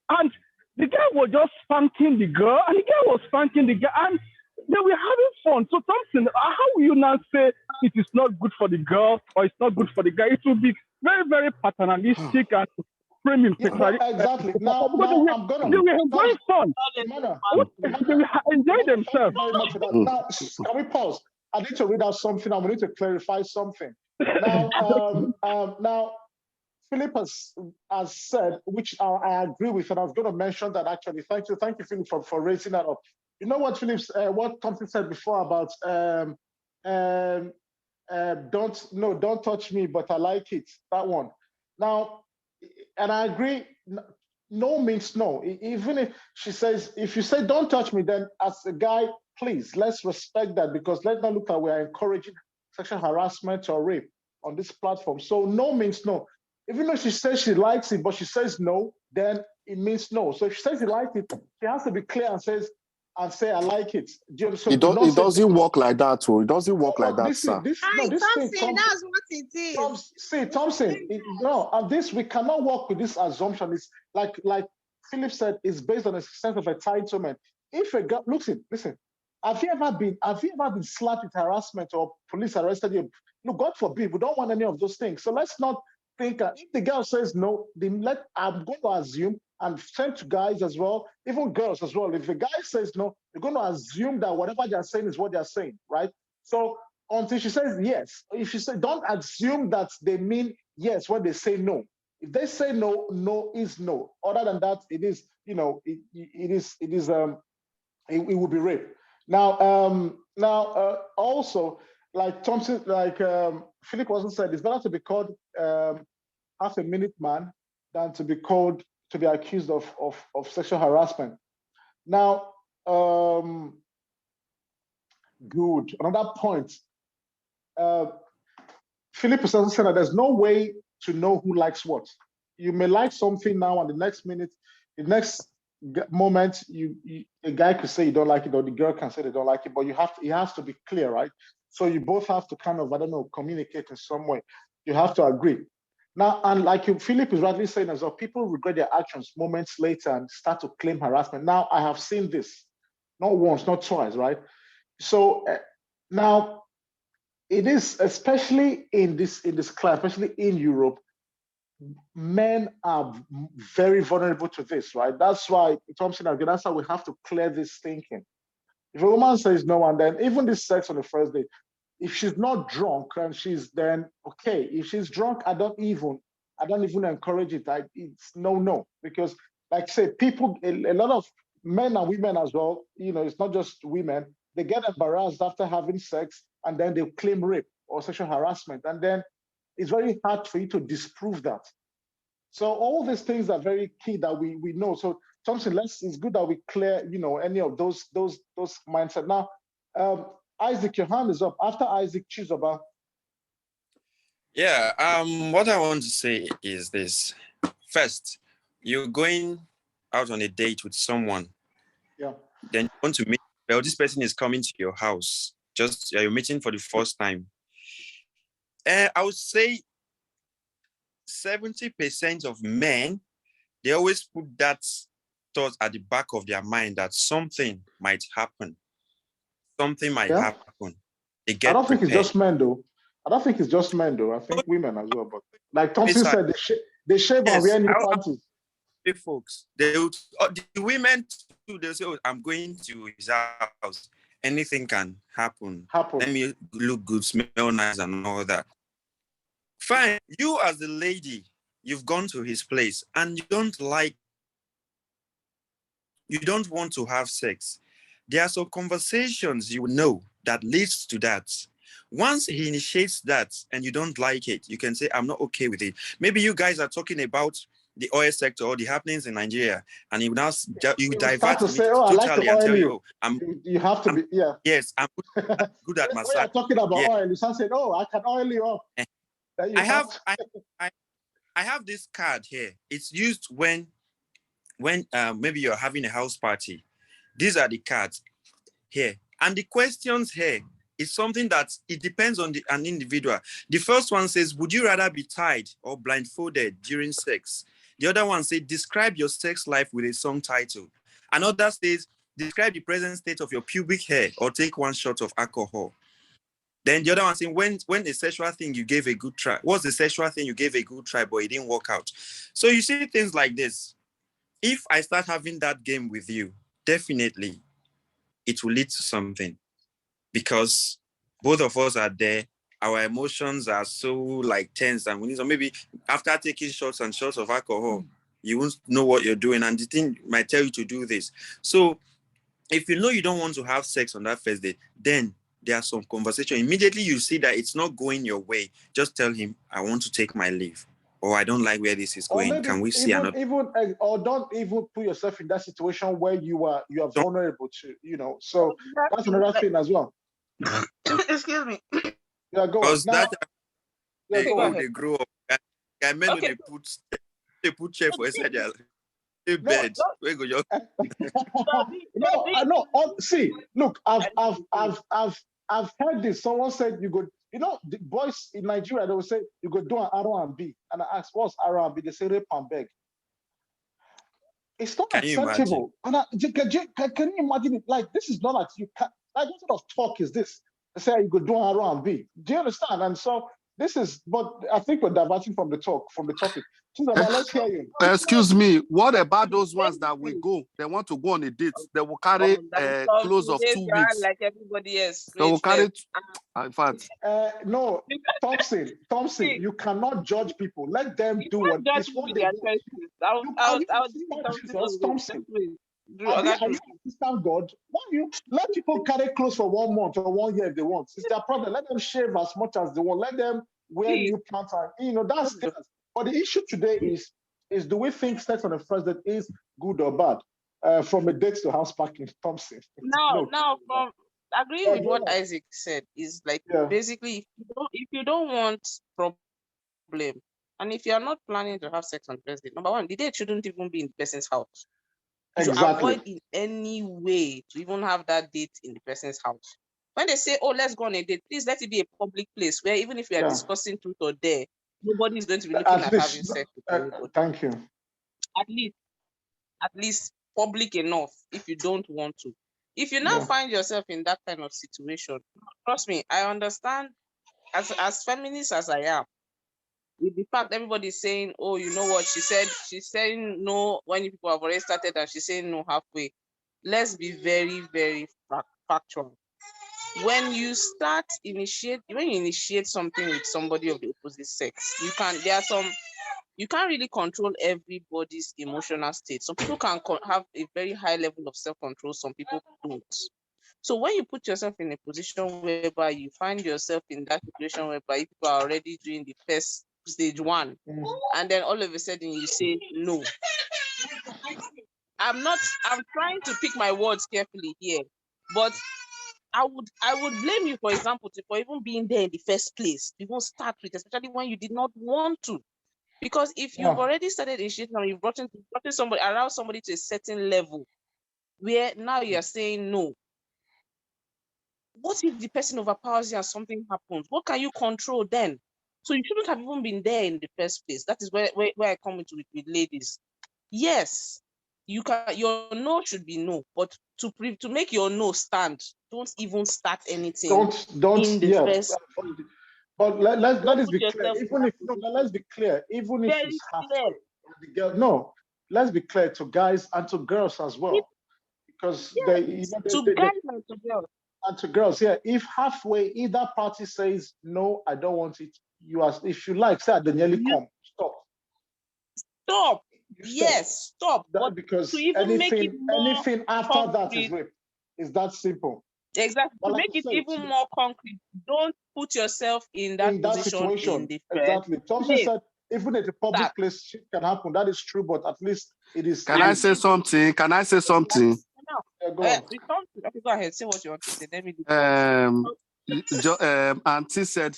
And the guy was just spanking the girl, and the guy was spanking the guy, and they were having fun. So Thompson, how will you now say it is not good for the girl or it's not good for the guy? It will be very, very paternalistic and framing. Yeah, no, exactly. Now, I'm They gonna. were enjoying fun. Emmanuel, They were enjoying thank you themselves. very much for that. Now, can we pause? I need to read out something. I need to clarify something. Now, Philip has said, which I agree with, and I was going to mention that actually. Thank you, Philip, for raising that up. You know what, Philip, what Thompson said before about don't touch me, but I like it. That one. Now, and I agree. No means no. Even if she says, if you say don't touch me, then as a guy, please let's respect that, because let's not look like we are encouraging sexual harassment or rape on this platform. So no means no. Even though she says she likes it, but she says no, then it means no. So if she says she likes it, she has to be clear and say I like it. So It doesn't work like that, too. It doesn't work like that, Hi, sir. Thompson, that's what it is. Thompson, and this we cannot work with this assumption. It's like Philip said, it's based on a sense of entitlement. If a girl, listen, have you ever been slapped with harassment or police arrested you? No, God forbid, we don't want any of those things. So let's not think if the girl says no, then I'm going to assume, and same to guys as well, even girls as well. If a guy says no, they're going to assume that whatever they're saying is what they're saying, right? So until she says yes, if she says, don't assume that they mean yes when they say no. If they say no, no is no. Other than that, it is, it will be rape. Now, also, like Thompson, Philip also said, it's better to be called half a minute man than to be accused of sexual harassment. Now, good. Another point. Philip is also saying that there's no way to know who likes what. You may like something now, and the next moment, a guy could say you don't like it, or the girl can say they don't like it, but it has to be clear, right? So you both have to kind of, communicate in some way. You have to agree. Now, and like Philip is rightly saying as well, people regret their actions moments later and start to claim harassment. Now, I have seen this, not once, not twice, right? So now, it is, especially in this class, especially in Europe, men are very vulnerable to this, right? That's why Thompson again, that's why we have to clear this thinking. If a woman says no, and then even this sex on the first date, if she's not drunk and she's then okay. If she's drunk, I don't even encourage it. It's no, because like I say, people, a lot of men and women as well, it's not just women, they get embarrassed after having sex and then they claim rape or sexual harassment. And then it's very hard for you to disprove that. So all these things are very key that we know. So Thompson, it's good that we clear, any of those mindset. Now, Isaac, your hand is up. After Isaac, Chizoba. Yeah, what I want to say is this. First, you're going out on a date with someone. Yeah. Then you want to meet, well, this person is coming to your house. Just you're meeting for the first time. I would say 70% of men, they always put that thought at the back of their mind that something might happen. Something might happen. They get I don't think prepared. it's just men, though. I think women as well. But like Thompson said, they shave and wear new panties. Folks, the women too, they say, oh, I'm going to his house. anything can happen. Happen. Let me look good, smell nice, and all that. Fine. You as the lady, you've gone to his place and you don't want to have sex. There are some conversations you know that leads to that. Once he initiates that and you don't like it, you can say, I'm not okay with it. Maybe you guys are talking about the oil sector or the happenings in Nigeria, and you now you divert to say, oh, I like totally to and oil tell you. you, oh, You have to be, yeah. Yes, I'm good at When massage. you're talking about Yeah. oil, you start saying, oh, I can oil you up. Then you I have this card here. It's used when maybe you're having a house party. These are the cards here. And the questions here is something that it depends on an individual. The first one says, would you rather be tied or blindfolded during sex? The other one says, describe your sex life with a song title. Another says, describe the present state of your pubic hair or take one shot of alcohol. Then the other one saying, when a sexual thing you gave a good try, what's the sexual thing you gave a good try, but it didn't work out? So you see things like this. If I start having that game with you, definitely it will lead to something, because both of us are there. Our emotions are so like tense, and we need, so maybe after taking shots and shots of alcohol, you won't know what you're doing, and the thing might tell you to do this. So if you know you don't want to have sex on that first date, then there are some conversation. Immediately you see that it's not going your way, just tell him, I want to take my leave, or I don't like where this is going. Can we see another? Or don't even put yourself in that situation where you are vulnerable to, So that's another thing as well. Excuse me. Yeah, go on. Now, they grow up. I mean, okay. They put chair for inside their bed. Where go your? No. See, look, I've heard this. Someone said you go. The boys in Nigeria, they will say you go do an R&B, and I ask, what's R&B? They say rape and beg. It's not acceptable. And can you imagine it? Like, this is not like you can. Like, what sort of talk is this? They say you go do an R&B. Do you understand? And so this is. But I think we're diverting from the topic. Let's hear you. Excuse me. What about those ones that will go? They want to go on a date. They will carry clothes of 2 weeks. Like everybody else. They will carry. In fact. No, Thompson. You cannot judge people. Let them do what they do. Thompson. Understand God. Why you let people carry clothes for 1 month or 1 year if they want? It's their problem. Let them shave as much as they want. Let them wear new pants. That's different. But the issue today is do we think sex on the first date is good or bad? From a date to house parking, Thompson. Now, from agreeing with what Isaac said is like basically if you don't want problem, and if you are not planning to have sex on first date, number one, the date shouldn't even be in the person's house. You should avoid in any way to even have that date in the person's house. When they say, oh, let's go on a date, please let it be a public place where even if we are discussing truth or dare, nobody is going to be looking at having sex with anybody. Thank you. At least public enough if you don't want to. If you now find yourself in that kind of situation, trust me, I understand as feminist as I am, with the fact everybody is saying, oh, you know what, she's saying no when people have already started and she's saying no halfway. Let's be very, very factual. When you initiate something with somebody of the opposite sex, you can't really control everybody's emotional state. Some people can have a very high level of self-control, some people don't. So when you put yourself in a position whereby you find yourself in that situation whereby people are already doing the first stage 1, and then all of a sudden you say no. I'm trying to pick my words carefully here, but I would blame you, for example, for even being there in the first place. Even start with, especially when you did not want to. Because if you've already started initiating and you've gotten somebody, around somebody to a certain level where now you're saying no. What if the person overpowers you and something happens? What can you control then? So you shouldn't have even been there in the first place. That is where I come into it with ladies. Yes, your no should be no, but to make your no stand, don't even start anything. Don't in the first. But let us be clear. Let's be clear. Even if it's halfway, the girl. Let's be clear to guys and to girls as well, because guys and to girls. And to girls, yeah, if halfway either party says no, I don't want it, you are, if you like, say Daniele, You come, stop. stop. You stop. Yes, stop. That, But because to even make it anything more after that is concrete, rape. It's that simple. exactly. But To like make you it say, even more concrete, don't put yourself in that in that position in situation, the first exactly. Thompson place. said, even at a public Start. place, shit can happen. That is true, but at least it is. Can It I is say something? Can I say something? Now, go on. okay, go ahead. Say what you want to say. Let me do Auntie said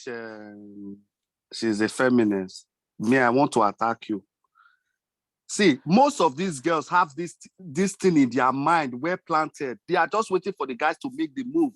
she's a feminist. Me, I want to attack you. See, most of these girls have this thing in their mind, well planted. They are just waiting for the guys to make the move.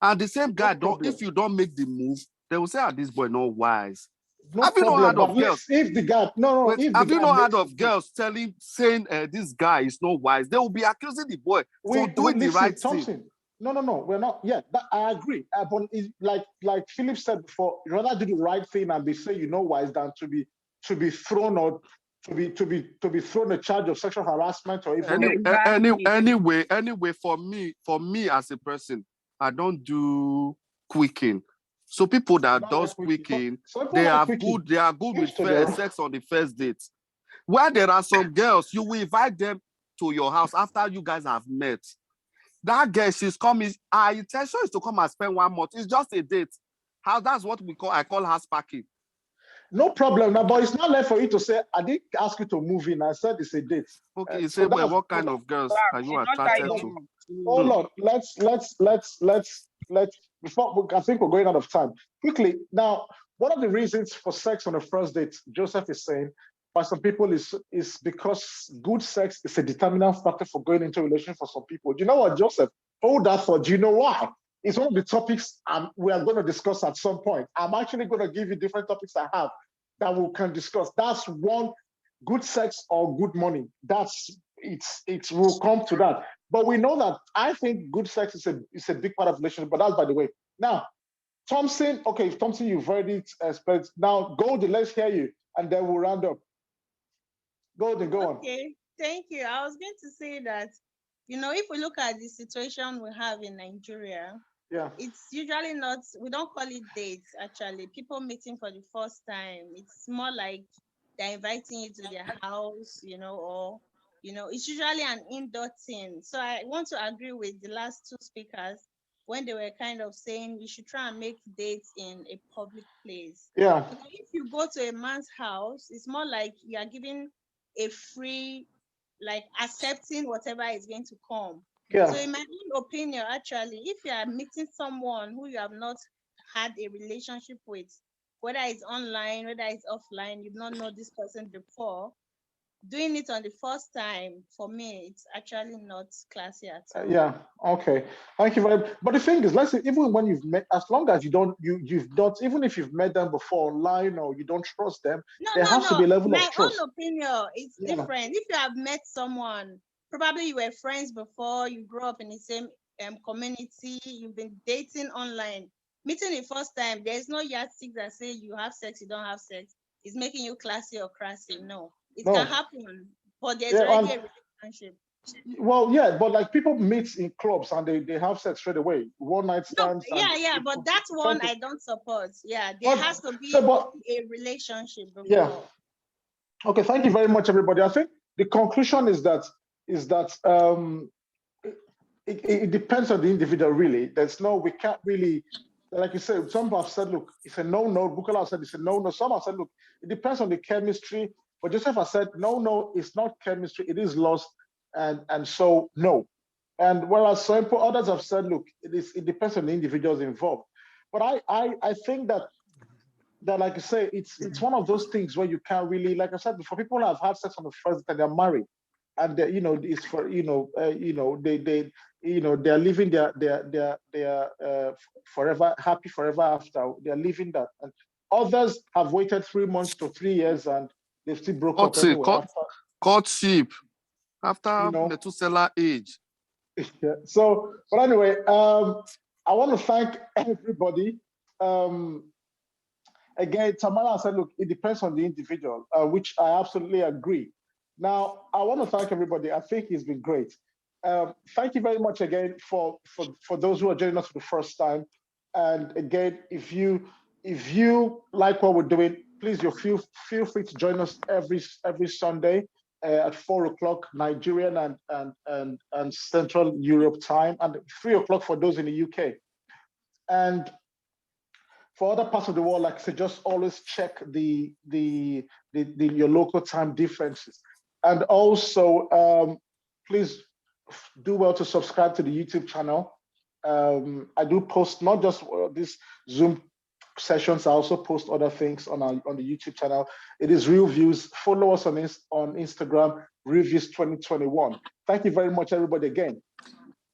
And the same guy, if you don't make the move, they will say, "Ah, this boy not wise." No have you problem, not heard but of girls? if the guy, Wait, if have the you guy not heard makes of girls saying this guy is not wise? They will be accusing the boy for doing the listen, right Thompson, thing. No, we're not. Yeah, that, I agree. But it's like Philip said before, you rather do the right thing and be say you know wise than to be thrown or to be thrown a charge of sexual harassment or even Anyway, for me as a person, I don't do quicking. So people that does quicking, they are good with sex on the first date. Where there are some girls, you will invite them to your house after you guys have met. That girl, she's coming. Her intention is to come and spend 1 month. It's just a date. That's what I call house packing. No problem now, but it's not left for you to say, I didn't ask you to move in. I said it's a date. Okay, you say, well, what kind of girls are you attracted to? Hold on. Let's before I think we're going out of time. Quickly, now, one of the reasons for sex on a first date, Joseph is saying, by some people is because good sex is a determinant factor for going into a relationship for some people. Do you know what, Joseph? Hold that thought. Do you know why? It's one of the topics we are going to discuss at some point. I'm actually going to give you different topics I have that we can discuss. That's one, good sex or good money. It will come to that. But we know that I think good sex is a big part of relationship, but that's by the way. Now, Thompson, okay, Thompson, you've already explained. Now, Golden, let's hear you, and then we'll round up. Golden, go on. Okay, thank you. I was going to say that, if we look at the situation we have in Nigeria, yeah, it's usually not, we don't call it dates, actually. People meeting for the first time. It's more like they're inviting you to their house, or, it's usually an indoor thing. So I want to agree with the last two speakers when they were kind of saying we should try and make dates in a public place. Yeah. Because if you go to a man's house, it's more like you are giving a free, like accepting whatever is going to come. Yeah. So in my own opinion, actually, if you are meeting someone who you have not had a relationship with, whether it's online, whether it's offline, you've not known this person before, doing it on the first time, for me, it's actually not classy at all. Yeah, okay. Thank you very much. But the thing is, let's say, even when you've met, as long as you've not, even if you've met them before online or you don't trust them, there has to be a level of trust. My own opinion, it's different. If you have met someone, probably you were friends before, you grew up in the same community, you've been dating online, meeting the first time, there's no yardstick that say you have sex, you don't have sex. It's making you classy or crassy. No. It can happen, but there's already a relationship. Well, yeah, but like people meet in clubs and they have sex straight away, one night stands. Yeah, but that's one I don't support. Yeah, there has to be a relationship before. Yeah. Okay, thank you very much, everybody. I think the conclusion is that it depends on the individual, really. We can't really, like you said, some have said, look, it's a no-no. Bukola said it's a no-no. Some have said, look, it depends on the chemistry. But Joseph has said, no, it's not chemistry, it is lost, and so no. And whereas some people, others have said, look, it depends on the individuals involved. But I think that like you say, it's one of those things where you can't really, like I said before, people have had sex on the first and they're married, and it's for they're living their forever happy forever after. They're living that, and others have waited 3 months to 3 years and they've still broke up anyway. Courtship after Methuselah age. Yeah. So, but anyway, I want to thank everybody. Again, Tamara said, look, it depends on the individual, which I absolutely agree. Now, I want to thank everybody. I think it's been great. Thank you very much again for those who are joining us for the first time. And again, if you like what we're doing, please feel free to join us every Sunday at 4 o'clock Nigerian and Central Europe time, and 3 o'clock for those in the UK. And for other parts of the world, like I said, just always check your local time differences. And also, please do well to subscribe to the YouTube channel. I do post not just these Zoom sessions, I also post other things on the YouTube channel. It is Real Views. Follow us on Instagram, Real Views 2021. Thank you very much, everybody, again.